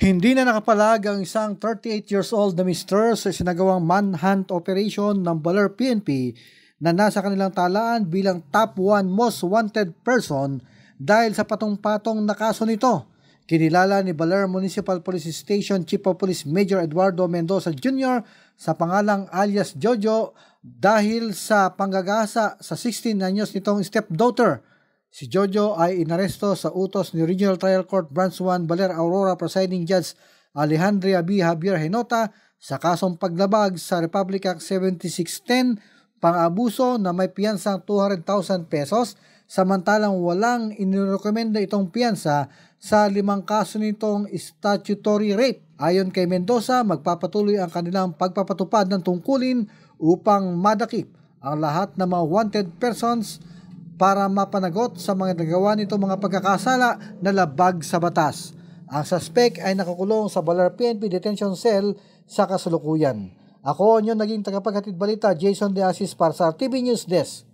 Hindi na nakapalag ang isang 38 years old na mister sa sinagawang manhunt operation ng Baler PNP na nasa kanilang talaan bilang top 1 most wanted person dahil sa patong-patong na kaso nito. Kinilala ni Baler Municipal Police Station Chief of Police Major Eduardo Mendoza Jr. sa pangalang alias Jojo dahil sa panggagasa sa 16 anyos nitong stepdaughter. Si Jojo ay inaresto sa utos ni Regional Trial Court Branch 1 Baler Aurora Presiding Judge Alejandria B. Javier Henota sa kasong paglabag sa Republic Act 7610, pang-abuso na may piyansang 200,000 pesos, samantalang walang inirekomenda itong piyansa sa 5 kaso nitong statutory rape. Ayon kay Mendoza, magpapatuloy ang kanilang pagpapatupad ng tungkulin upang madakip ang lahat ng mga wanted persons para mapanagot sa mga nagawa nito mga pagkakasala na labag sa batas. Ang suspect ay nakakulong sa Baler PNP Detention Cell sa kasalukuyan. Ako ang inyong naging tagapaghatid balita, Jason De Asis para sa RTV News Desk.